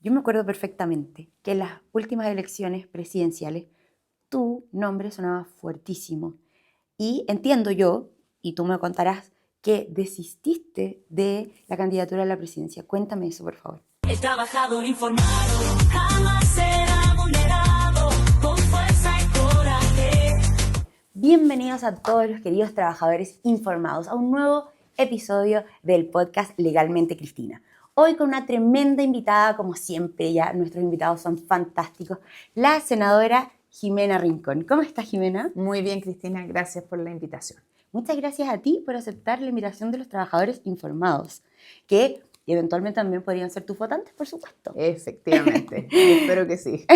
Yo me acuerdo perfectamente que en las últimas elecciones presidenciales tu nombre sonaba fuertísimo. Y entiendo yo, y tú me contarás, que desististe de la candidatura a la presidencia. Cuéntame eso, por favor. El trabajador informado jamás será vulnerado, con fuerza y coraje. Bienvenidos a todos los queridos trabajadores informados a un nuevo episodio del podcast Legalmente Cristina. Hoy con una tremenda invitada, como siempre, ya nuestros invitados son fantásticos, la senadora Jimena Rincón. ¿Cómo estás, Jimena? Muy bien, Cristina, gracias por la invitación. Muchas gracias a ti por aceptar la invitación de los trabajadores informados, que eventualmente también podrían ser tus votantes, por supuesto. Efectivamente, espero que sí.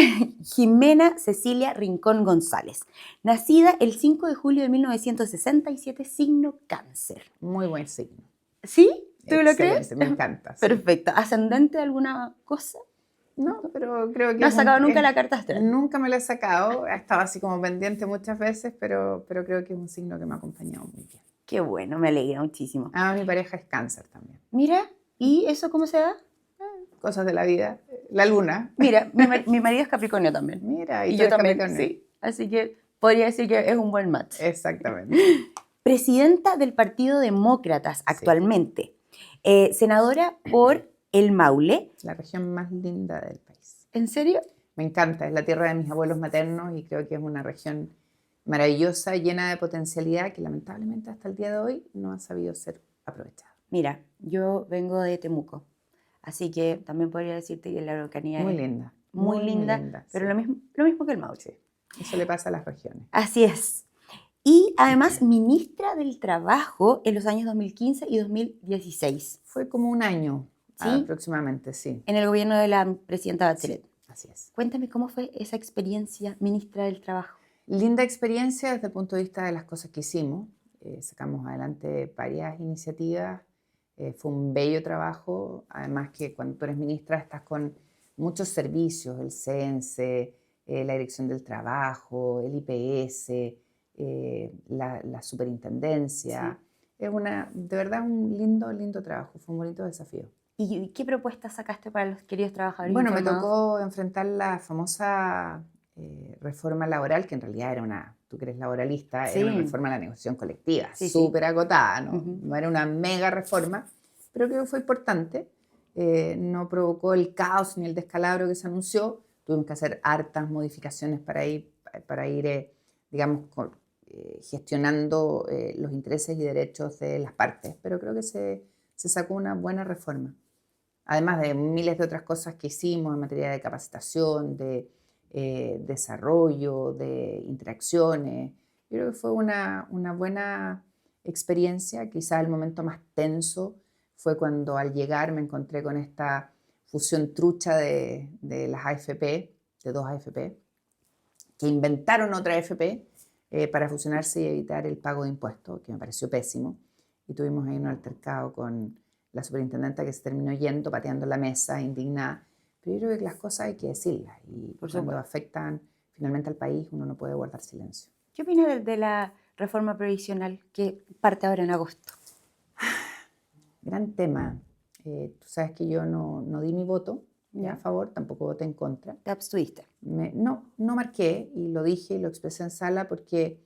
Jimena Cecilia Rincón González, nacida el 5 de julio de 1967, signo cáncer. Muy buen signo. ¿Sí? ¿Tú lo Excelente, crees? me encanta. Sí. Perfecto. ¿Ascendente de alguna cosa? No, pero creo que ¿No has sacado nunca la carta astral? Nunca me la he sacado, he estado así como pendiente muchas veces, pero creo que es un signo que me ha acompañado muy bien. Qué bueno, me alegra muchísimo. Mi pareja es cáncer también. Mira, ¿y eso cómo se da? Cosas de la vida. La luna. Mira, mi marido es Capricornio también. Mira, Y tú yo eres también, Capricornio. sí. Así que podría decir que es un buen match. Exactamente. Presidenta del Partido Demócratas actualmente. Senadora por el Maule. La región más linda del país. ¿En serio? Me encanta, es la tierra de mis abuelos maternos y creo que es una región maravillosa, llena de potencialidad que lamentablemente hasta el día de hoy no ha sabido ser aprovechada. Mira, yo vengo de Temuco, así que también podría decirte que la Araucanía Muy es linda. muy linda, pero sí. lo mismo que el Maule. Sí, eso le pasa a las regiones. Así es. Y además ministra del Trabajo en los años 2015 y 2016. Fue como un año ¿Sí? aproximadamente, sí. En el gobierno de la presidenta Bachelet. Sí, así es. Cuéntame cómo fue esa experiencia, ministra del Trabajo. Linda experiencia desde el punto de vista de las cosas que hicimos. Sacamos adelante varias iniciativas. Fue un bello trabajo. Además que cuando tú eres ministra estás con muchos servicios, el CENSE, la Dirección del Trabajo, el IPS, la Superintendencia. Sí. Es de verdad un lindo trabajo. Fue un bonito desafío. ¿Y qué propuestas sacaste para los queridos trabajadores Bueno, me informados? tocó enfrentar la famosa reforma laboral, que en realidad era tú que eres laboralista, Sí. era una reforma de la negociación colectiva, Sí, súper acotada, ¿no? Uh-huh. No era una mega reforma, pero creo que fue importante. No provocó el caos ni el descalabro que se anunció. Tuvimos que hacer hartas modificaciones para ir digamos, gestionando los intereses y derechos de las partes, pero creo que se sacó una buena reforma. Además de miles de otras cosas que hicimos en materia de capacitación, de desarrollo, de interacciones. Yo creo que fue una buena experiencia. Quizá el momento más tenso fue cuando al llegar me encontré con esta fusión trucha de las AFP, de dos AFP, que inventaron otra AFP para fusionarse y evitar el pago de impuestos, que me pareció pésimo. Y tuvimos ahí un altercado con la superintendenta que se terminó yendo, pateando la mesa, indignada. Pero yo creo que las cosas hay que decirlas y cuando afectan finalmente al país uno no puede guardar silencio. ¿Qué opinas de la reforma previsional que parte ahora en agosto? Gran tema. Tú sabes que yo no di mi voto a favor, tampoco voté en contra. ¿Te abstuviste? No marqué y lo dije y lo expresé en sala porque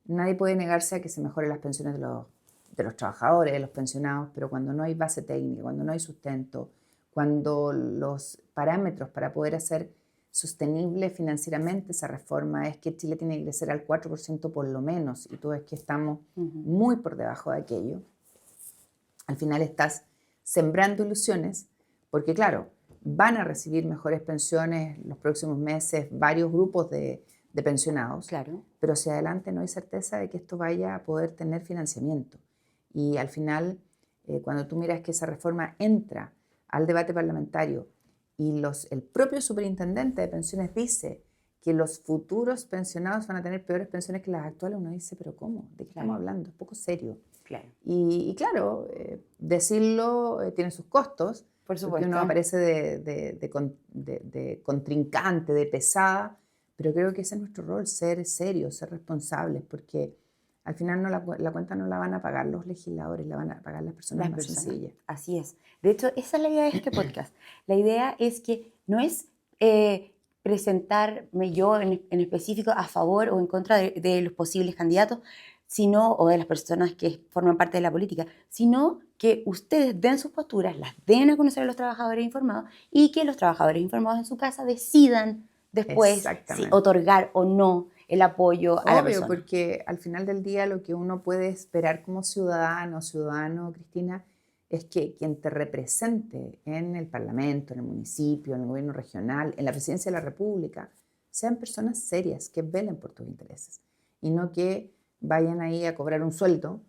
nadie puede negarse a que se mejoren las pensiones de los trabajadores, de los pensionados, pero cuando no hay base técnica, cuando no hay sustento, cuando los parámetros para poder hacer sostenible financieramente esa reforma es que Chile tiene que crecer al 4% por lo menos, y tú ves que estamos muy por debajo de aquello, al final estás sembrando ilusiones, porque claro, van a recibir mejores pensiones los próximos meses varios grupos de pensionados, claro. Pero hacia adelante no hay certeza de que esto vaya a poder tener financiamiento. Y al final, cuando tú miras que esa reforma entra al debate parlamentario y el propio superintendente de pensiones dice que los futuros pensionados van a tener peores pensiones que las actuales, uno dice, pero ¿cómo? ¿De qué estamos hablando? Es poco serio. Claro. Y claro, decirlo tiene sus costos, por supuesto. Porque uno aparece de contrincante, de pesada, pero creo que ese es nuestro rol, ser serios, ser responsables, porque al final la cuenta no la van a pagar los legisladores, la van a pagar las personas Las más personas. sencillas. Así es. De hecho, esa es la idea de este podcast. La idea es que no es presentarme yo en específico a favor o en contra de los posibles candidatos, sino, o de las personas que forman parte de la política, sino que ustedes den sus posturas, las den a conocer a los trabajadores informados y que los trabajadores informados en su casa decidan después si Exactamente. otorgar o no el apoyo a la Obvio, persona. porque al final del día lo que uno puede esperar como ciudadano, Cristina, es que quien te represente en el Parlamento, en el municipio, en el gobierno regional, en la presidencia de la República, sean personas serias que velen por tus intereses y no que vayan ahí a cobrar un sueldo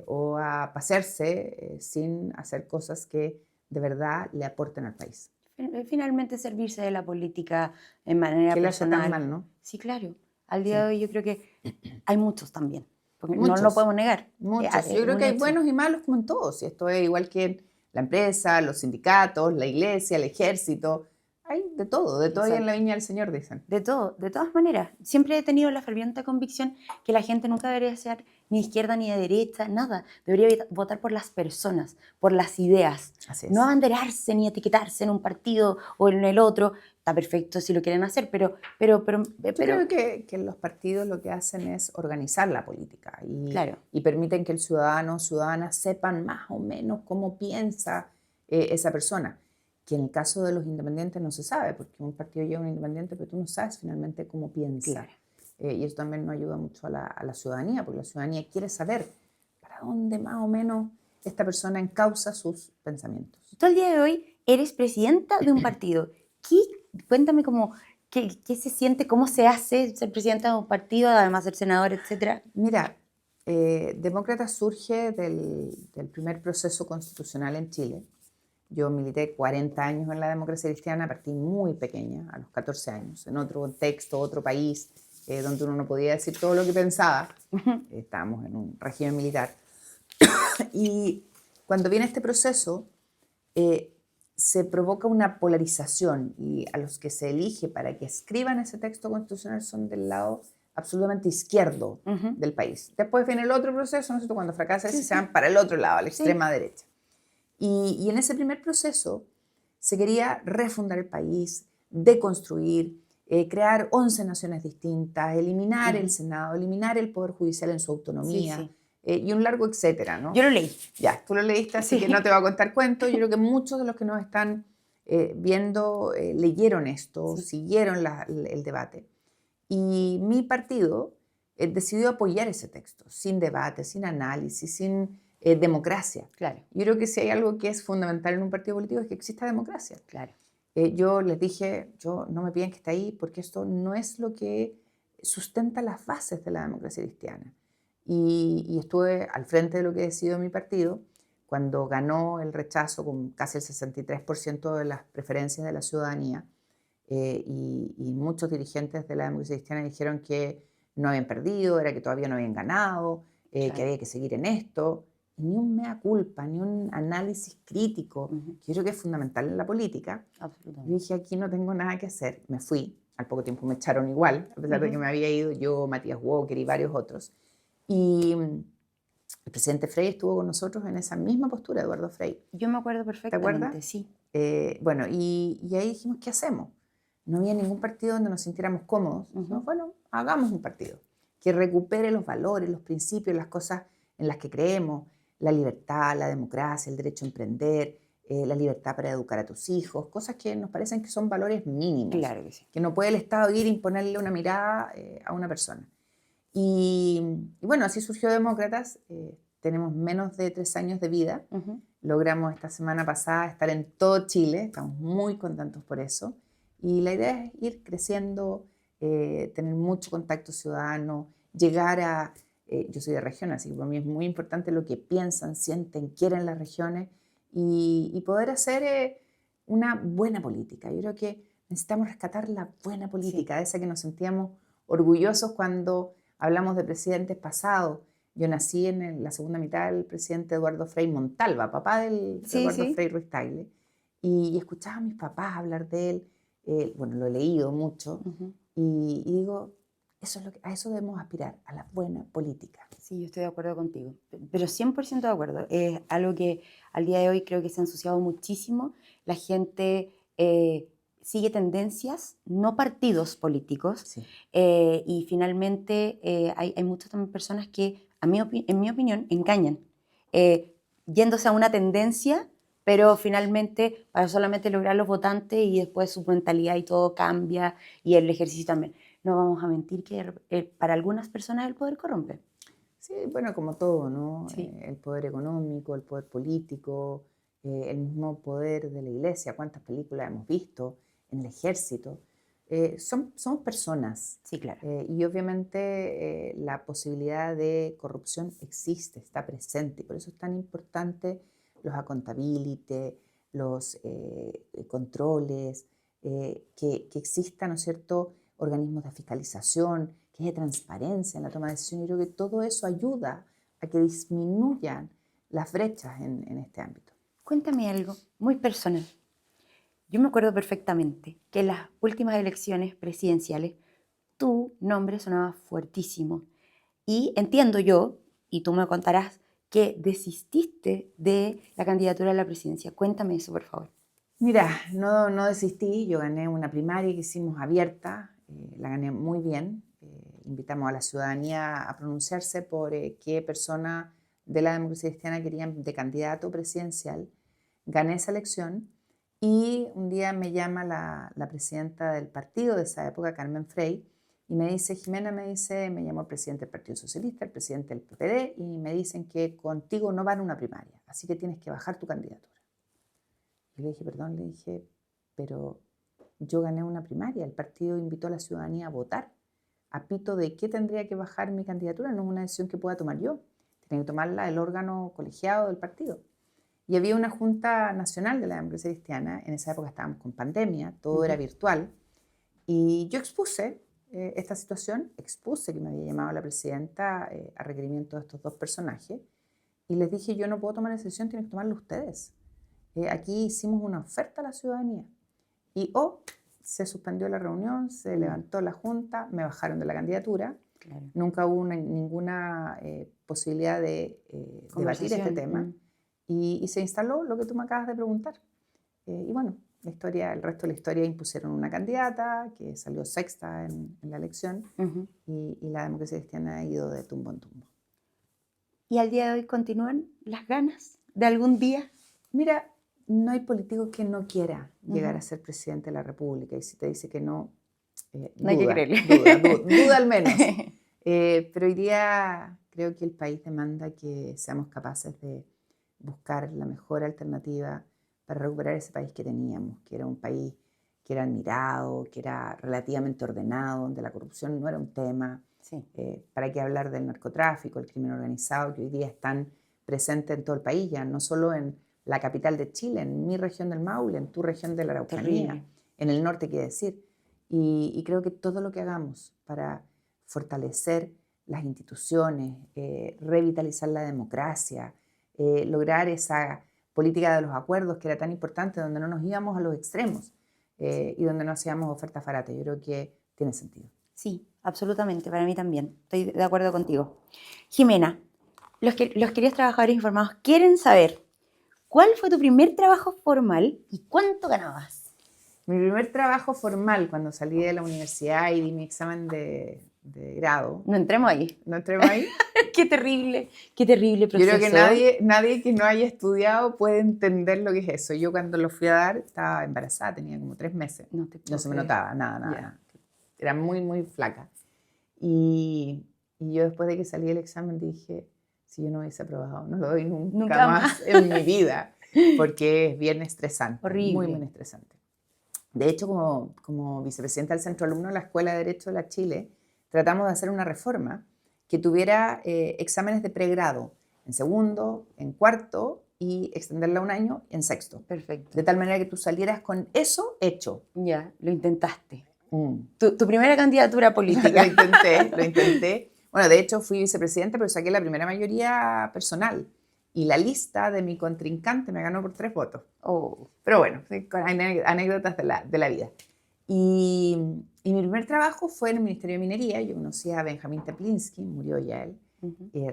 o a pasearse sin hacer cosas que de verdad le aporten al país. Finalmente servirse de la política en manera ¿Qué le hace personal. tan mal, no? Sí, claro. Al día de hoy yo creo que hay muchos también, porque no Muchos. lo podemos negar. Muchos. Yo creo que hay buenos y malos como en todos. Y esto es igual que en la empresa, los sindicatos, la iglesia, el ejército. Hay de todo hay en la viña del Señor, dicen. De todo, de todas maneras. Siempre he tenido la ferviente convicción que la gente nunca debería ser ni de izquierda ni de derecha, nada. Debería votar por las personas, por las ideas. Así es. No abanderarse ni etiquetarse en un partido o en el otro. Está perfecto si lo quieren hacer, pero Yo creo que los partidos lo que hacen es organizar la política Claro. y permiten que el ciudadano o ciudadana sepan más o menos cómo piensa esa persona. Que en el caso de los independientes no se sabe, porque un partido lleva un independiente, pero tú no sabes finalmente cómo piensa. Claro. Y eso también no ayuda mucho a la ciudadanía, porque la ciudadanía quiere saber para dónde más o menos esta persona encausa sus pensamientos. Tú al día de hoy eres presidenta de un partido. Cuéntame qué se siente, cómo se hace ser presidenta de un partido, además ser senador, etcétera. Mira, Demócratas surge del primer proceso constitucional en Chile. Yo milité 40 años en la democracia cristiana, partí muy pequeña, a los 14 años, en otro contexto, otro país, donde uno no podía decir todo lo que pensaba. Estábamos en un régimen militar. Y cuando viene este proceso, se provoca una polarización y a los que se elige para que escriban ese texto constitucional son del lado absolutamente izquierdo del país. Después viene el otro proceso, ¿no es cierto? Cuando fracasa ese, se van para el otro lado, a la extrema derecha. Y en ese primer proceso se quería refundar el país, deconstruir, crear 11 naciones distintas, eliminar el Senado, eliminar el Poder Judicial en su autonomía, y un largo etcétera, ¿no? Yo lo leí. Ya, tú lo leíste, así que no te voy a contar cuentos. Yo creo que muchos de los que nos están viendo leyeron esto, siguieron el debate. Y mi partido decidió apoyar ese texto, sin debate, sin análisis, sin democracia. Claro. Yo creo que si hay algo que es fundamental en un partido político es que exista democracia. Claro. Yo les dije, no me piden que esté ahí porque esto no es lo que sustenta las bases de la democracia cristiana. Y estuve al frente de lo que decidió mi partido cuando ganó el rechazo con casi el 63% de las preferencias de la ciudadanía, y muchos dirigentes de la democracia cristiana dijeron que no habían perdido, era que todavía no habían ganado, que había que seguir en esto. Ni un mea culpa, ni un análisis crítico, que yo creo que es fundamental en la política. Absolutamente. Yo dije, aquí no tengo nada que hacer. Me fui. Al poco tiempo me echaron igual, a pesar de que me había ido yo, Matías Walker y varios otros. Y el presidente Frei estuvo con nosotros en esa misma postura, Eduardo Frei. Yo me acuerdo perfectamente. ¿Te acuerdas? Sí. Bueno, y ahí dijimos, ¿qué hacemos? No había ningún partido donde nos sintiéramos cómodos. Dijimos, bueno, hagamos un partido que recupere los valores, los principios, las cosas en las que creemos. La libertad, la democracia, el derecho a emprender, la libertad para educar a tus hijos, cosas que nos parecen que son valores mínimos. Claro que sí. Que no puede el Estado ir a imponerle una mirada a una persona. Y bueno, así surgió Demócratas. Tenemos menos de 3 años de vida. Logramos esta semana pasada estar en todo Chile. Estamos muy contentos por eso. Y la idea es ir creciendo, tener mucho contacto ciudadano, llegar a... yo soy de región, así que para mí es muy importante lo que piensan, sienten, quieren las regiones y poder hacer una buena política. Yo creo que necesitamos rescatar la buena política, esa que nos sentíamos orgullosos cuando hablamos de presidentes pasados. Yo nací en la segunda mitad del presidente Eduardo Frei Montalva, papá de Eduardo Frei Ruiz Tagle, y escuchaba a mis papás hablar de él. Bueno, lo he leído mucho y digo, A eso debemos aspirar, a la buena política. Sí, yo estoy de acuerdo contigo, pero 100% de acuerdo. Es algo que al día de hoy creo que se ha ensuciado muchísimo. La gente sigue tendencias, no partidos políticos, Sí. y finalmente hay muchas también personas que, en mi opinión, engañan, yéndose a una tendencia, pero finalmente para solamente lograr los votantes y después su mentalidad y todo cambia y el ejercicio también. No vamos a mentir que para algunas personas el poder corrompe. Sí, bueno, como todo, ¿no? Sí. El poder económico, el poder político, el mismo poder de la iglesia. ¿Cuántas películas hemos visto en el ejército? Somos personas. Sí, claro. Y obviamente la posibilidad de corrupción existe, está presente. Y por eso es tan importante los accountability, los controles, que existan, ¿no es cierto?, organismos de fiscalización, que haya transparencia en la toma de decisiones. Yo creo que todo eso ayuda a que disminuyan las brechas en este ámbito. Cuéntame algo muy personal. Yo me acuerdo perfectamente que en las últimas elecciones presidenciales tu nombre sonaba fuertísimo. Y entiendo yo, y tú me contarás, que desististe de la candidatura a la presidencia. Cuéntame eso, por favor. Mira, no desistí, yo gané una primaria que hicimos abierta, la gané muy bien. Invitamos a la ciudadanía a pronunciarse por qué persona de la democracia cristiana querían de candidato presidencial. Gané esa elección y un día me llama la presidenta del partido de esa época, Carmen Frey, y me dice, Jimena, me llamó el presidente del Partido Socialista, el presidente del PPD, y me dicen que contigo no van a una primaria, así que tienes que bajar tu candidatura. Y le dije, perdón, le dije, pero yo gané una primaria, el partido invitó a la ciudadanía a votar. ¿A pito de qué tendría que bajar mi candidatura? No es una decisión que pueda tomar yo, tiene que tomarla el órgano colegiado del partido. Y había una Junta Nacional de la Democracia Cristiana, en esa época estábamos con pandemia, todo era virtual, y yo expuse esta situación, expuse que me había llamado la presidenta a requerimiento de estos dos personajes, y les dije, yo no puedo tomar esa decisión, tienen que tomarla ustedes. Aquí hicimos una oferta a la ciudadanía, y se suspendió la reunión, se levantó la junta, me bajaron de la candidatura. Claro. Nunca hubo ninguna posibilidad de debatir este tema. Y se instaló lo que tú me acabas de preguntar. Y bueno, el resto de la historia impusieron una candidata que salió sexta en la elección y la democracia cristiana ha ido de tumbo en tumbo. ¿Y al día de hoy continúan las ganas de algún día? Mira, no hay político que no quiera llegar a ser presidente de la República, y si te dice que no, No hay que creerle. duda al menos. Pero hoy día creo que el país demanda que seamos capaces de buscar la mejor alternativa para recuperar ese país que teníamos, que era un país que era admirado, que era relativamente ordenado, donde la corrupción no era un tema. Sí. ¿Para qué hablar del narcotráfico, el crimen organizado, que hoy día están presentes en todo el país, ya no solo en la capital de Chile, en mi región del Maule, en tu región de la Araucanía, Terrible. en el norte, qué decir. Y creo que todo lo que hagamos para fortalecer las instituciones, revitalizar la democracia, lograr esa política de los acuerdos que era tan importante, donde no nos íbamos a los extremos y donde no hacíamos ofertas baratas, yo creo que tiene sentido. Sí, absolutamente, para mí también. Estoy de acuerdo contigo. Jimena, los queridos trabajadores informados quieren saber, ¿cuál fue tu primer trabajo formal y cuánto ganabas? Mi primer trabajo formal, cuando salí de la universidad y di mi examen de grado. No entremos ahí. ¿No entremos ahí? Qué terrible proceso. Yo creo que nadie que no haya estudiado puede entender lo que es eso. Yo cuando lo fui a dar estaba embarazada, tenía como 3 meses. No se me notaba, nada. Era muy, muy flaca. Y yo después de que salí del examen dije, si yo no hubiese aprobado, no lo doy nunca más en mi vida, porque es bien estresante. Horrible. Muy, muy estresante. De hecho, como vicepresidenta del Centro Alumno de la Escuela de Derecho de la Chile, tratamos de hacer una reforma que tuviera exámenes de pregrado en segundo, en cuarto y extenderla un año en sexto. Perfecto. De tal manera que tú salieras con eso hecho. Ya, lo intentaste. Tu primera candidatura política. Lo intenté. Bueno, de hecho fui vicepresidenta, pero saqué la primera mayoría personal. Y la lista de mi contrincante me ganó por 3 votos. Oh. Pero bueno, con anécdotas de la vida. Y mi primer trabajo fue en el Ministerio de Minería. Yo conocí a Benjamín Teplinsky, murió ya él,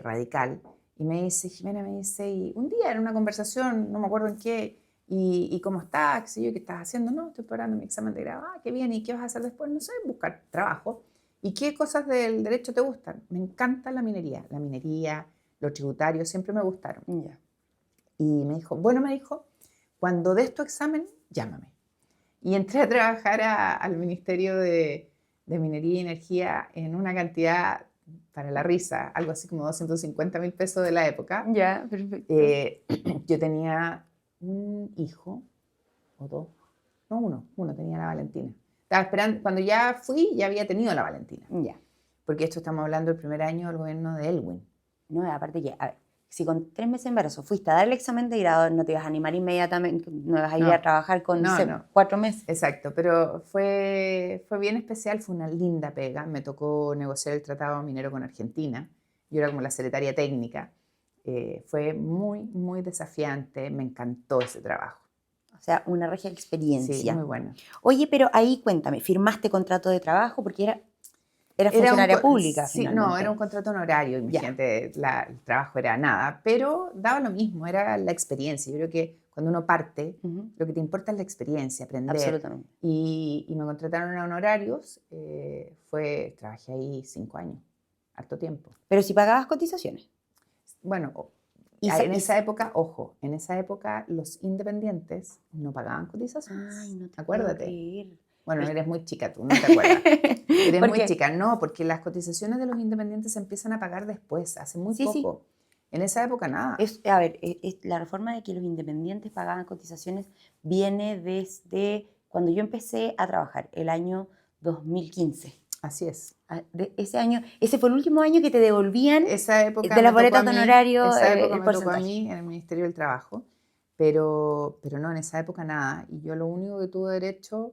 radical. Y me dice, Jimena, me dice, y un día en una conversación, no me acuerdo en qué, y cómo estás, qué sé yo, qué estás haciendo. No, estoy preparando mi examen de grado. Ah, qué bien, ¿y qué vas a hacer después? No sé, buscar trabajo. ¿Y qué cosas del derecho te gustan? Me encanta la minería, los tributarios, siempre me gustaron. Ya. Y me dijo, bueno, me dijo, cuando des tu examen, llámame. Y entré a trabajar al Ministerio de Minería y Energía en una cantidad, para la risa, algo así como 250.000 pesos de la época. Ya, perfecto. Yo tenía un hijo, o dos, no uno tenía la Valentina. Estaba esperando, cuando ya fui, ya había tenido la Valentina. Ya. Porque esto estamos hablando del primer año del gobierno de Elwin. No, aparte que, a ver, si con 3 meses de embarazo fuiste a dar el examen de grado, no te ibas a animar inmediatamente, no vas a ir No. a trabajar con No, no sé, no. 4 meses. Exacto, pero fue bien especial, fue una linda pega. Me tocó negociar el tratado minero con Argentina. Yo era como la secretaria técnica. Fue muy, muy desafiante. Me encantó ese trabajo. O sea, una regia Sí, experiencia. muy bueno. Oye, pero ahí cuéntame, ¿firmaste contrato de trabajo? Porque era funcionaria pública, Sí, finalmente. no, era un contrato honorario, imagínate, el trabajo era nada, pero daba lo mismo, era la experiencia. Yo creo que cuando uno parte, lo que te importa es la experiencia, aprender. Absolutamente. Y me contrataron a honorarios, trabajé ahí 5 años, harto tiempo. Pero si pagabas cotizaciones. Bueno, en esa época, ojo, en esa época los independientes no pagaban cotizaciones. Ay, no te Acuérdate. puedo creer. Bueno, eres muy chica tú, no te acuerdas. Eres ¿Por muy qué? chica, no, porque las cotizaciones de los independientes se empiezan a pagar después, hace muy Sí, sí. poco. En esa época nada. A ver, la reforma de que los independientes pagaban cotizaciones viene desde cuando yo empecé a trabajar, el año 2015. Así es. Ese año, ese fue el último año que te devolvían Esa época de la me boleta tocó de a mí, honorario esa época el me tocó a porcentaje. mí en el Ministerio del Trabajo, pero no, en esa época nada. Y yo lo único que tuve derecho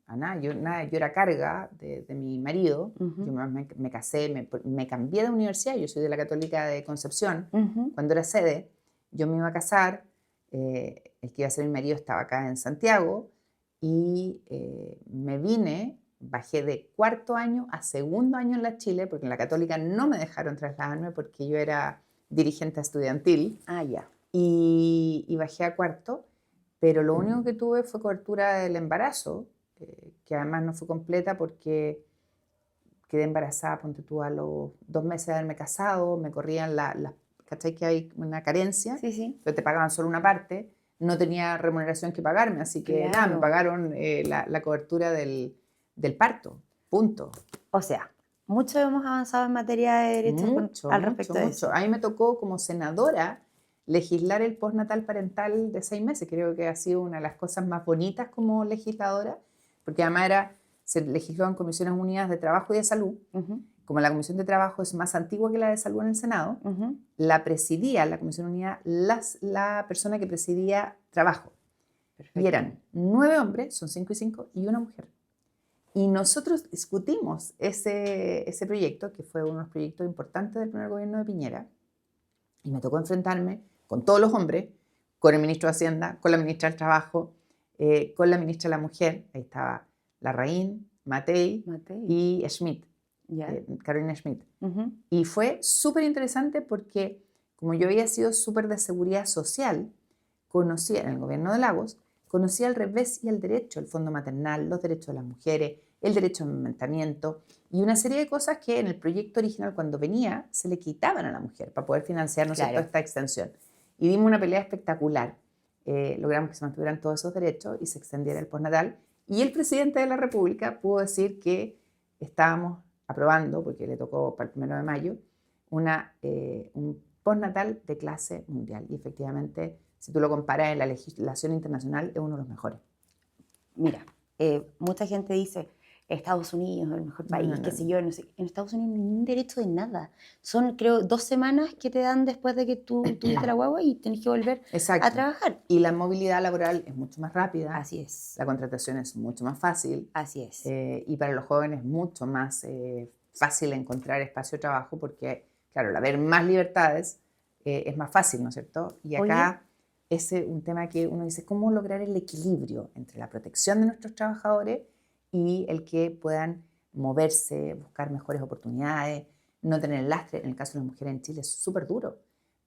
a nada, yo era carga de mi marido. Yo me casé, me cambié de universidad, yo soy de la Católica de Concepción. Cuando era sede, yo me iba a casar, el que iba a ser mi marido estaba acá en Santiago, y me vine, bajé de 4.º año a 2.º año en la Chile, porque en la Católica no me dejaron trasladarme porque yo era dirigente estudiantil. Ah, ya. Y bajé a 4.º, pero lo único que tuve fue cobertura del embarazo, que además no fue completa porque quedé embarazada, ponte tú, a los 2 meses de haberme casado, me corrían ¿cachai? Que hay una carencia, Sí, sí. pero te pagaban solo una parte, no tenía remuneración que pagarme, así que nada, me Claro. pagaron la cobertura del parto, punto. O sea, mucho hemos avanzado en materia de derechos al respecto de eso. A mí me tocó como senadora legislar el postnatal parental de 6 meses. Creo que ha sido una de las cosas más bonitas como legisladora, porque además se legisló en Comisiones Unidas de Trabajo y de Salud. Como la Comisión de Trabajo es más antigua que la de Salud en el Senado, la presidía, la Comisión Unida, la persona que presidía Trabajo. Perfecto. Y eran 9 hombres, son 5 y 5, y una mujer. Y nosotros discutimos ese proyecto, que fue uno de los proyectos importantes del primer gobierno de Piñera, y me tocó enfrentarme con todos los hombres, con el ministro de Hacienda, con la ministra del Trabajo, con la ministra de la Mujer, ahí estaba Larraín, Matei y Schmidt, Carolina Schmidt. Y fue súper interesante porque, como yo había sido súper de seguridad social, conocía en el gobierno de Lagos, conocía al revés y al derecho, el fondo maternal, los derechos de las mujeres, el derecho al amamantamiento y una serie de cosas que en el proyecto original, cuando venía, se le quitaban a la mujer para poder financiar, ¿no es cierto?, esta extensión. Y dimos una pelea espectacular. Logramos que se mantuvieran todos esos derechos y se extendiera el postnatal. Y el presidente de la República pudo decir que estábamos aprobando, porque le tocó para el 1 de mayo, un postnatal de clase mundial. Y efectivamente, si tú lo comparas en la legislación internacional, es uno de los mejores. Mira, mucha gente dice, Estados Unidos es el mejor país, qué sé yo, no sé. En Estados Unidos no hay ningún derecho de nada. Son, creo, 2 semanas que te dan después de que tú tuviste la guagua y tenés que volver a trabajar. Y la movilidad laboral es mucho más rápida. Así es. La contratación es mucho más fácil. Así es. Y para los jóvenes es mucho más fácil encontrar espacio de trabajo porque, claro, al haber más libertades es más fácil, ¿no es cierto? Y acá es un tema que uno dice, ¿cómo lograr el equilibrio entre la protección de nuestros trabajadores y el que puedan moverse, buscar mejores oportunidades, no tener el lastre. En el caso de las mujeres en Chile es súper duro,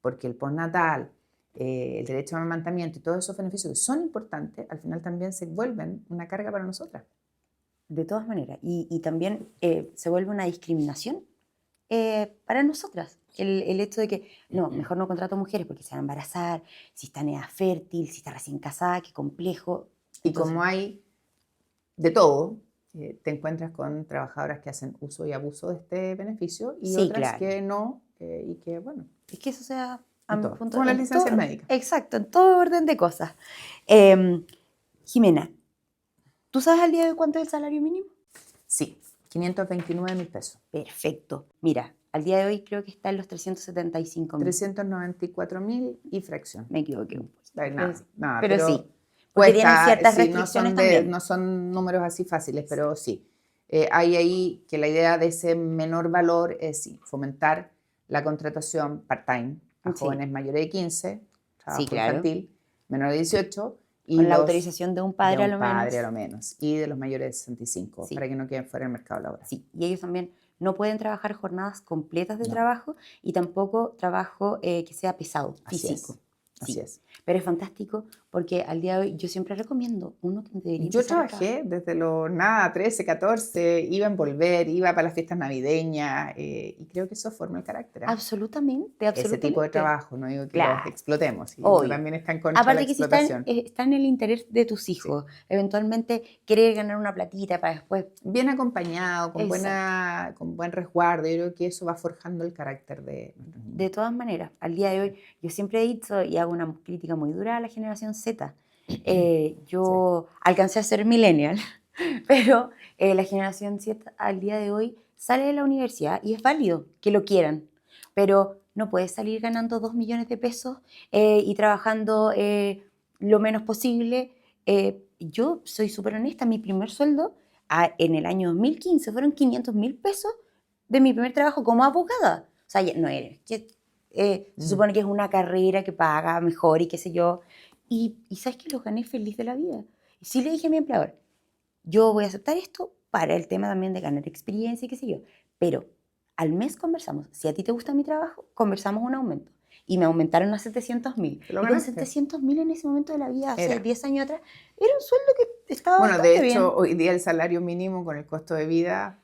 porque el postnatal, el derecho al amamantamiento y todos esos beneficios que son importantes, al final también se vuelven una carga para nosotras. De todas maneras. Y también se vuelve una discriminación para nosotras. El hecho de que, no, mejor no contrato mujeres porque se van a embarazar, si está en edad fértil, si está recién casada, qué complejo. Y Entonces, como hay de todo, te encuentras con trabajadoras que hacen uso y abuso de este beneficio y Sí, otras claro. que no, y que, bueno, es que eso sea, a en mi todo. punto Como las en licencias todo- médicas. Exacto, en todo orden de cosas. Em, Jimena, ¿tú sabes al día de hoy cuánto es el salario mínimo? Sí, 529.000 pesos. Perfecto. Mira, al día de hoy creo que está en los 375.000. 394.000 y fracción. Me equivoqué un poquito. Ay, nada, Pero sí, porque cuesta, tienen ciertas sí, restricciones también. no son números así fáciles, pero sí. Hay ahí que la idea de ese menor valor es sí, fomentar la contratación part-time a Sí. jóvenes mayores de 15, trabajo claro. infantil, menores de 18, y Con la los autorización de un padre de a un lo padre menos. a lo menos, y de los mayores de 65, Sí. para que no queden fuera del mercado laboral. Sí, y ellos también no pueden trabajar jornadas completas de No. trabajo y tampoco trabajo que sea pesado, Así físico. es. Así Sí. es. Pero es fantástico porque al día de hoy yo siempre recomiendo uno que debería Yo empezar a trabajé desde los 13, 14, iba a envolver, iba para las fiestas navideñas, y creo que eso forma el carácter. Absolutamente, Ese absolutamente. tipo de trabajo, no digo que Claro. los explotemos, y Obvio. uno también está en contra de la Aparte que si está explotación. está en el interés de tus hijos, eventualmente querer ganar una platita para después. Bien acompañado, con Exacto. buen resguardo, yo creo que eso va forjando el carácter de nuestros niños. De todas maneras, al día de hoy, yo siempre he dicho y hago una crítica muy dura a la generación Z. Yo alcancé a ser millennial, pero la generación Z al día de hoy sale de la universidad y es válido que lo quieran, pero no puedes salir ganando 2 millones de pesos y trabajando lo menos posible. Yo soy súper honesta, mi primer sueldo en el año 2015 fueron 500.000 pesos de mi primer trabajo como abogada. O sea, no era, se supone que es una carrera que paga mejor y qué sé yo. Y sabes que los gané feliz de la vida. Y sí le dije a mi empleador, yo voy a aceptar esto para el tema también de ganar experiencia y qué sé yo. Pero al mes conversamos, si a ti te gusta mi trabajo, conversamos un aumento. Y me aumentaron a 700.000. ¿Te lo Y con ganaste? 700.000 en ese momento de la vida, hace Era. 10 años atrás, era un sueldo que estaba Bueno, bastante de bien. hecho, hoy día el salario mínimo con el costo de vida,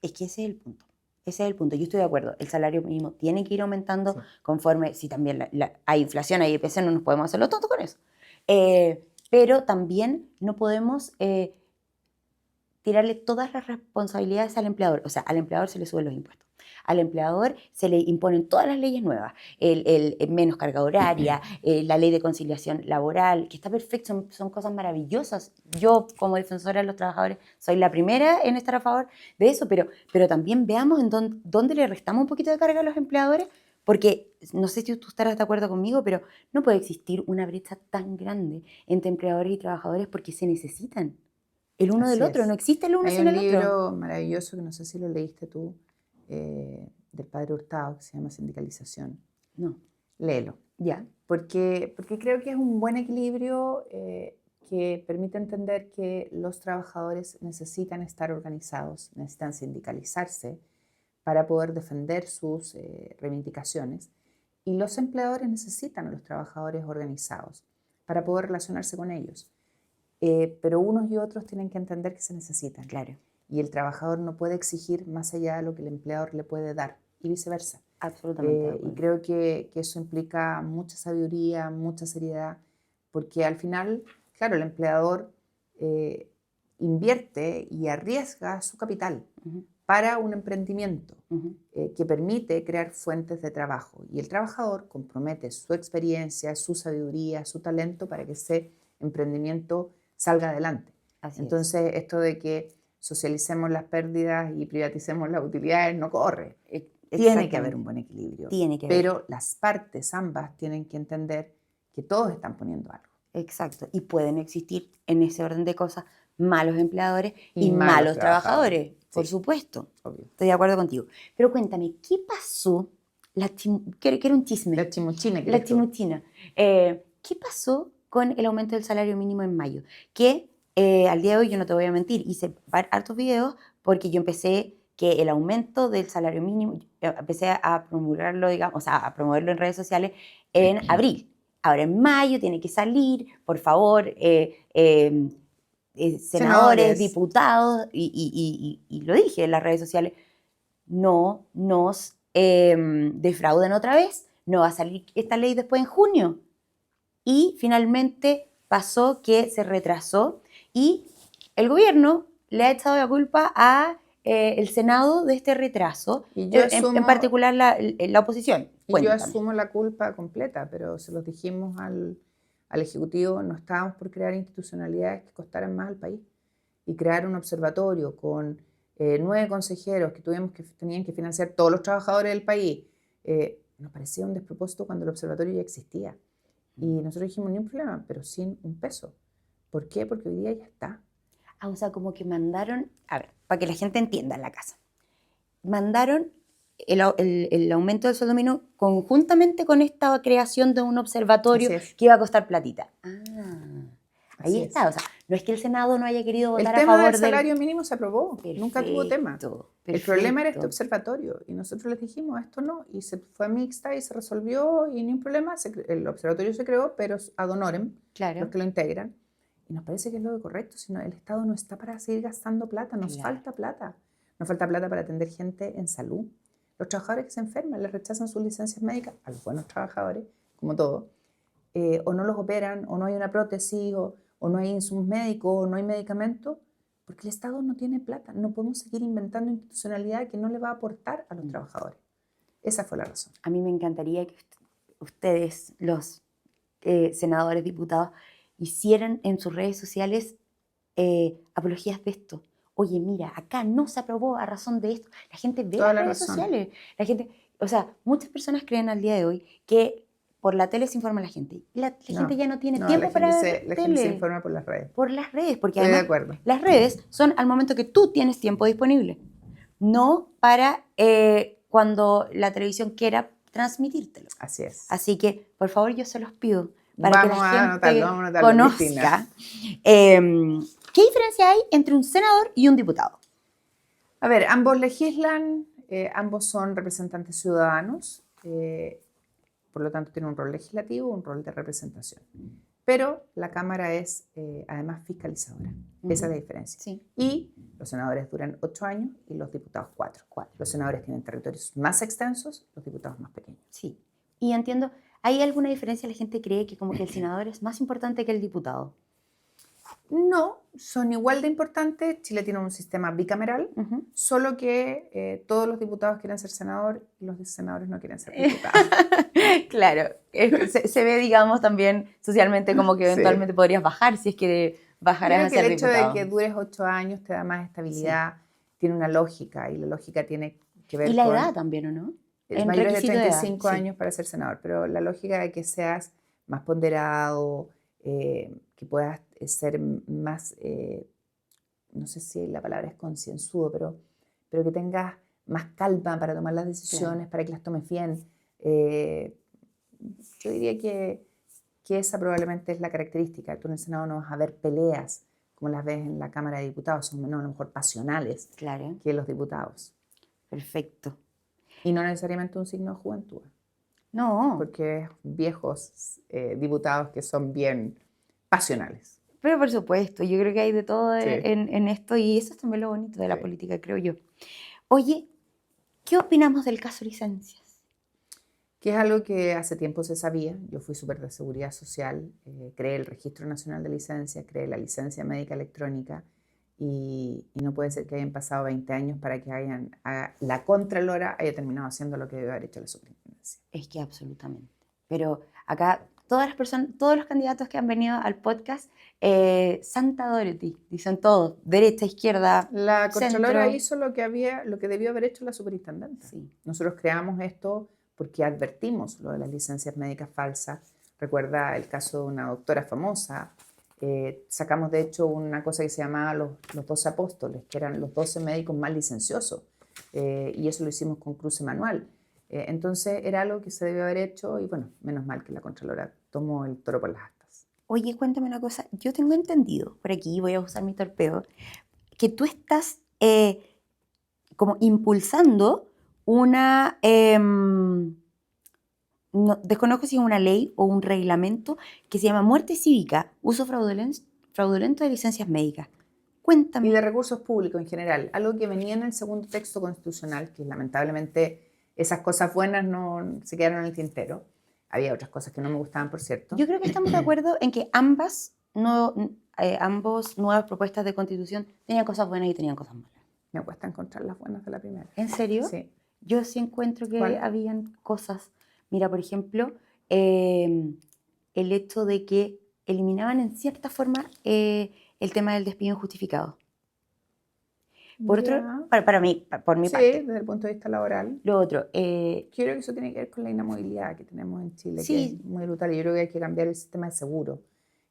Es que ese es el punto. Ese es el punto. Yo estoy de acuerdo. El salario mínimo tiene que ir aumentando Sí. conforme, si también hay inflación, hay IPC, no nos podemos hacerlo tonto con eso. Pero también no podemos tirarle todas las responsabilidades al empleador. O sea, al empleador se le suben los impuestos. Al empleador se le imponen todas las leyes nuevas, el menos carga horaria, la ley de conciliación laboral, que está perfecto, son cosas maravillosas. Yo, como defensora de los trabajadores, soy la primera en estar a favor de eso, pero también veamos en dónde le restamos un poquito de carga a los empleadores, porque no sé si tú estarás de acuerdo conmigo, pero no puede existir una brecha tan grande entre empleadores y trabajadores porque se necesitan el uno del así otro, es. no existe el uno Hay sin un el otro. libro maravilloso que no sé si lo leíste tú, del padre Hurtado, que se llama Sindicalización. No, Léelo. ya. Porque creo que es un buen equilibrio que permite entender que los trabajadores necesitan estar organizados, necesitan sindicalizarse para poder defender sus reivindicaciones, y los empleadores necesitan a los trabajadores organizados para poder relacionarse con ellos. Pero unos y otros tienen que entender que se necesitan. Claro. Y el trabajador no puede exigir más allá de lo que el empleador le puede dar, y viceversa. Absolutamente. de Y acuerdo. creo que eso implica mucha sabiduría, mucha seriedad, porque al final, claro, el empleador invierte y arriesga su capital Ujú, para un emprendimiento ujú. que permite crear fuentes de trabajo. Y el trabajador compromete su experiencia, su sabiduría, su talento para que ese emprendimiento salga adelante. Así Entonces, esto de que socialicemos las pérdidas y privaticemos las utilidades no corre. es. Tiene que haber un buen equilibrio. Tiene que haber. Pero las partes, ambas, tienen que entender que todos están poniendo algo. Exacto. Y pueden existir en ese orden de cosas malos empleadores y, Y malos malos trabajadores, trabajadores. por Sí. supuesto. Obvio. Estoy de acuerdo contigo. Pero cuéntame, ¿qué pasó? Que era un chisme. La chimuchina que La eres tú. chimuchina. ¿Qué pasó con el aumento del salario mínimo en mayo? Que al día de hoy yo no te voy a mentir, hice hartos videos porque yo empecé que el aumento del salario mínimo, empecé a promulgarlo, digamos, o sea, a promoverlo en redes sociales en abril. Ahora en mayo tiene que salir, por favor, senadores, Senadores. diputados, y lo dije en las redes sociales, no nos defrauden otra vez, no va a salir esta ley después en junio. Y finalmente pasó que se retrasó y el gobierno le ha echado la culpa a el Senado de este retraso, Y yo en particular la oposición. Y yo Cuéntame. asumo la culpa completa, pero se los dijimos al Ejecutivo, no estábamos por crear institucionalidades que costaran más al país. Y crear un observatorio con 9 consejeros que tenían que financiar todos los trabajadores del país, nos parecía un despropósito cuando el observatorio ya existía. Y nosotros dijimos, ni un problema, pero sin un peso. ¿Por qué? Porque hoy día ya está. Ah, o sea, como que mandaron, a ver, para que la gente entienda en la casa, mandaron el aumento del sueldo mínimo conjuntamente con esta creación de un observatorio Así es. que iba a costar platita. Así Ahí es. está, o sea, no es que el Senado no haya querido El votar a tema favor del salario mínimo se aprobó, nunca tuvo tema. El problema era este perfecto. observatorio y nosotros les dijimos esto no, y se fue mixta y se resolvió y ni un problema, el observatorio se creó, pero ad honorem, Claro. los que lo integran. Y nos parece que es lo correcto, sino el Estado no está para seguir gastando plata, nos Claro. falta plata. Nos falta plata para atender gente en salud. Los trabajadores que se enferman les rechazan sus licencias médicas, a los buenos trabajadores, como todo, o no los operan, o no hay una prótesis, o no hay insumos médicos, o no hay medicamentos, porque el Estado no tiene plata. No podemos seguir inventando institucionalidad que no le va a aportar a los trabajadores. Esa fue la razón. A mí me encantaría que ustedes, los senadores, diputados, hicieran en sus redes sociales apologías de esto. Oye, mira, acá no se aprobó a razón de esto. La gente ve Toda las la redes razón. sociales. La gente, o sea, muchas personas creen al día de hoy que por la tele se informa la gente. La gente ya no tiene tiempo para ver la tele. gente se informa por las redes. Por las redes, porque Estoy de además acuerdo. las redes son al momento que tú tienes tiempo disponible, no para cuando la televisión quiera transmitírtelo. Así es. Así que, por favor, yo se los pido para que Vamos la a gente anotarlo, vamos a anotarlo, conozca Cristina. qué diferencia hay entre un senador y un diputado. A ver, ambos legislan, ambos son representantes ciudadanos, por lo tanto tienen un rol legislativo, un rol de representación. Pero la Cámara es además fiscalizadora. Esa es la diferencia. Sí. Y los senadores duran 8 años y los diputados 4. Los senadores tienen territorios más extensos, los diputados más pequeños. Sí. Y entiendo, ¿hay alguna diferencia? La gente cree que como que el senador es más importante que el diputado. No, son igual de importantes. Chile tiene un sistema bicameral, solo que todos los diputados quieren ser senador y los senadores no quieren ser diputados. Claro, se ve, digamos, también socialmente como que eventualmente podrías bajar si es que bajaras a Creo que ser el hecho diputado. de que dures 8 años te da más estabilidad, tiene una lógica y la lógica tiene que ver Y la con... edad también, ¿o no? Es En mayores de requisito de edad, 35 sí. años para ser senador, pero la lógica de que seas más ponderado, que puedas ser más, no sé si la palabra es concienzudo, pero que tengas más calma para tomar las decisiones, para que las tomes bien. Yo diría que esa probablemente es la característica. Tú en el Senado no vas a ver peleas como las ves en la Cámara de Diputados, son menos a lo mejor pasionales que los diputados. Perfecto. Y no necesariamente un signo de juventud. No. Porque viejos diputados que son bien pasionales. Pero por supuesto, yo creo que hay de todo Sí. en esto y eso es también lo bonito de la política, creo yo. Oye, ¿qué opinamos del caso licencias? Que es algo que hace tiempo se sabía. Yo fui súper de seguridad social, creé el Registro Nacional de Licencias, creé la licencia médica electrónica y no puede ser que hayan pasado 20 años para que la Contralora haya terminado haciendo lo que debe haber hecho la superintendencia. Es que absolutamente. Pero acá todas las personas, todos los candidatos que han venido al podcast, Santa Dorothy, dicen todos, derecha, izquierda, La Contralora centro. hizo lo que debió haber hecho la superintendente. Sí. Nosotros creamos esto porque advertimos lo de las licencias médicas falsas. Recuerda el caso de una doctora famosa. Sacamos de hecho una cosa que se llamaba los 12 apóstoles, que eran los 12 médicos más licenciosos. Y eso lo hicimos con cruce manual. Entonces era algo que se debió haber hecho y bueno, menos mal que la Contralora tomó el toro por las astas. Oye, cuéntame una cosa. Yo tengo entendido, por aquí voy a usar mi torpedo, que tú estás como impulsando una, desconozco si es una ley o un reglamento que se llama muerte cívica, uso fraudulento de licencias médicas. Y Cuéntame. de recursos públicos en general, algo que venía en el segundo texto constitucional, que lamentablemente esas cosas buenas no se quedaron en el tintero. Había otras cosas que no me gustaban, por cierto. Yo creo que estamos de acuerdo en que ambos nuevas propuestas de constitución tenían cosas buenas y tenían cosas malas. Me cuesta encontrar las buenas de la primera. ¿En serio? Sí. Yo sí encuentro que ¿Cuál? habían cosas. Mira, por ejemplo, el hecho de que eliminaban en cierta forma el tema del despido injustificado. Por otro, Ya. para mí, por mi Sí, parte. desde el punto de vista laboral. Lo otro, Yo creo que eso tiene que ver con la inamovilidad que tenemos en Chile, Sí. que es muy brutal. Yo creo que hay que cambiar el sistema de seguro,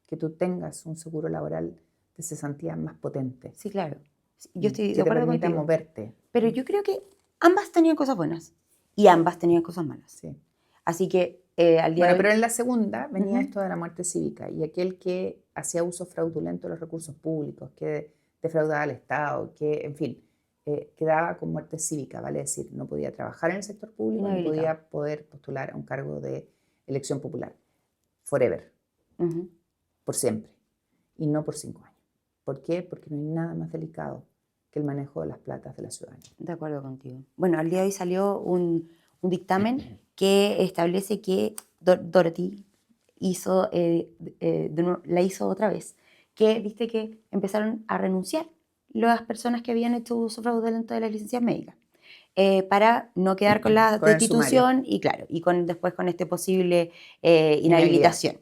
que tú tengas un seguro laboral de cesantía más potente, sí, claro. Sí, yo estoy que de te acuerdo permita contigo. moverte. Pero yo creo que ambas tenían cosas buenas y ambas tenían cosas malas. Sí. Así que al día Bueno, de hoy, pero en la segunda venía Ujú. esto de la muerte cívica y aquel que hacía uso fraudulento de los recursos públicos, que defraudaba al Estado, que, en fin, quedaba con muerte cívica, vale decir, no podía trabajar en el sector público, ni Inhabilitado. podía poder postular a un cargo de elección popular. Forever, Ujú. por siempre, y no por 5 años. ¿Por qué? Porque no hay nada más delicado que el manejo de las platas de la ciudadanía. De acuerdo contigo. Bueno, al día de hoy salió un dictamen que establece que Dorothy hizo, la hizo otra vez, que viste que empezaron a renunciar las personas que habían hecho uso fraudulento de las licencias médicas para no quedar con la Con el destitución y claro, y después con este posible inhabilitación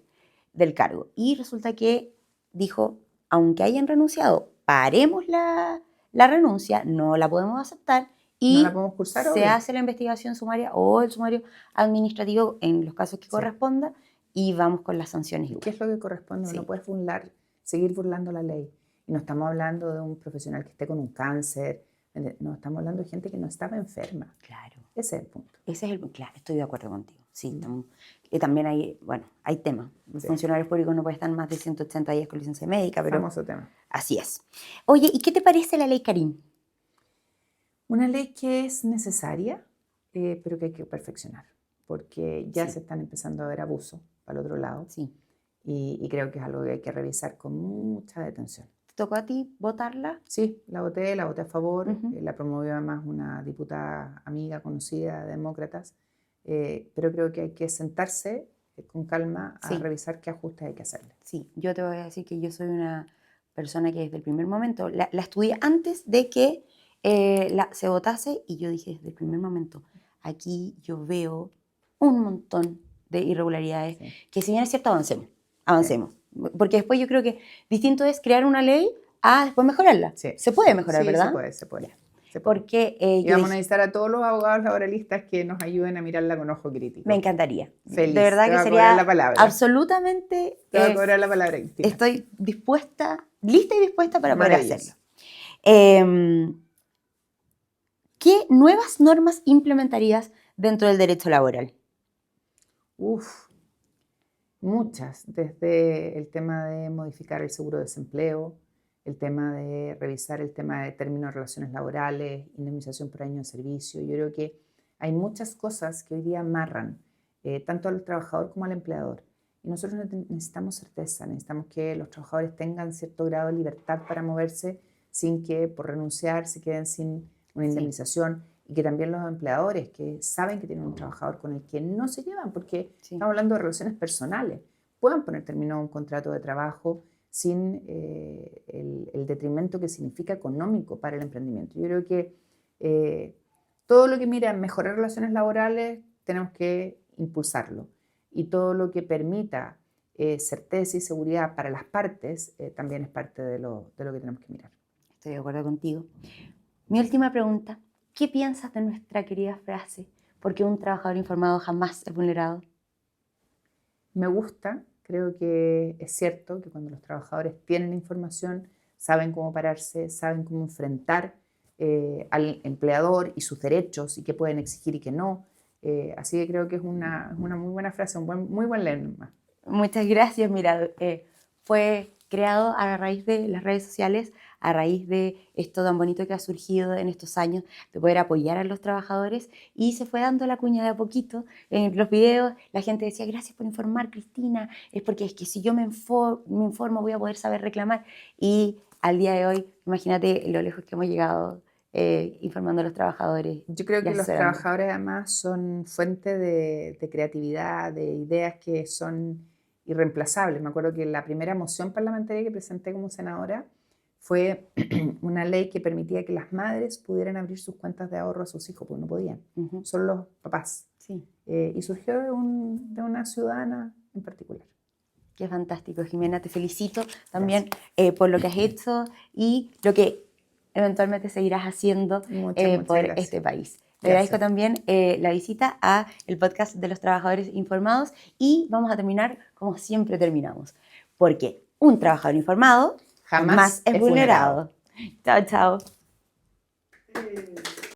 del cargo. Y resulta que dijo, aunque hayan renunciado, paremos la renuncia, no la podemos aceptar y ¿No la podemos cursar? se Obvio. hace la investigación sumaria o el sumario administrativo en los casos que Sí. corresponda y vamos con las sanciones igual. ¿Qué es lo que corresponde? Sí. No puedes seguir burlando la ley. Y no estamos hablando de un profesional que esté con un cáncer. No, estamos hablando de gente que no estaba enferma. Claro. Ese es el punto. Ese es claro, estoy de acuerdo contigo. Sí, también hay, bueno, hay temas. Los funcionarios públicos no pueden estar más de 180 días con licencia médica, pero Famoso tema. así es. Oye, ¿y qué te parece la ley Karim? Una ley que es necesaria, pero que hay que perfeccionar, porque ya Sí. se están empezando a ver abusos para el otro lado. Sí. Y creo que es algo que hay que revisar con mucha detención. ¿Te tocó a ti votarla? Sí, la voté a favor, Ujú. la promovió además una diputada amiga, conocida de Demócratas, pero creo que hay que sentarse con calma a Sí. revisar qué ajustes hay que hacerle. Sí, yo te voy a decir que yo soy una persona que desde el primer momento, la estudié antes de que se votase y yo dije desde el primer momento, aquí yo veo un montón de irregularidades Sí. que si bien es cierto, avancemos. Porque después yo creo que distinto es crear una ley a después mejorarla. Sí. Se puede mejorar, Sí, ¿verdad? se puede. Se puede. Porque Y yo vamos a dije, necesitar a todos los abogados laboralistas que nos ayuden a mirarla con ojo crítico. me encantaría. Feliz, De verdad te que va a sería cobrar la palabra. absolutamente... Te va a cobrar la palabra, Cristina. Estoy lista y dispuesta para poder Maravilloso. hacerlo. ¿Qué nuevas normas implementarías dentro del derecho laboral? Uf, muchas, desde el tema de modificar el seguro de desempleo, el tema de revisar el tema de términos de relaciones laborales, indemnización por año de servicio. Yo creo que hay muchas cosas que hoy día amarran tanto al trabajador como al empleador. Y nosotros necesitamos certeza, necesitamos que los trabajadores tengan cierto grado de libertad para moverse sin que por renunciar se queden sin una indemnización. Y que también los empleadores que saben que tienen un trabajador con el que no se llevan, porque Sí. estamos hablando de relaciones personales, puedan poner término a un contrato de trabajo sin el detrimento que significa económico para el emprendimiento. Yo creo que todo lo que mira mejorar relaciones laborales tenemos que impulsarlo, y todo lo que permita certeza y seguridad para las partes también es parte de lo que tenemos que mirar. Estoy de acuerdo contigo. Mi última pregunta. ¿Qué piensas de nuestra querida frase? Porque un trabajador informado jamás es vulnerado. Me gusta, creo que es cierto que cuando los trabajadores tienen información, saben cómo pararse, saben cómo enfrentar al empleador y sus derechos y qué pueden exigir y qué no. Así que creo que es una muy buena frase, muy buen lema. Muchas gracias. Mira, fue creado a raíz de las redes sociales, a raíz de esto tan bonito que ha surgido en estos años de poder apoyar a los trabajadores, y se fue dando la cuña de a poquito. En los videos la gente decía, gracias por informar, Cristina, es porque es que si yo me informo voy a poder saber reclamar. Y al día de hoy, imagínate lo lejos que hemos llegado informando a los trabajadores. Yo creo y que los asesorando. trabajadores además son fuente de creatividad, de ideas que son irreemplazables. Me acuerdo que la primera moción parlamentaria que presenté como senadora fue una ley que permitía que las madres pudieran abrir sus cuentas de ahorro a sus hijos, porque no podían, Ujú. solo los papás. Sí. Y surgió de una ciudadana en particular. Qué fantástico, Jimena. Te felicito también por lo que has hecho y lo que eventualmente seguirás haciendo Muchas por gracias. este país. Te Gracias. agradezco también la visita a el podcast de los trabajadores informados, y vamos a terminar como siempre terminamos, porque un trabajador informado Jamás es vulnerado. Chao, chao.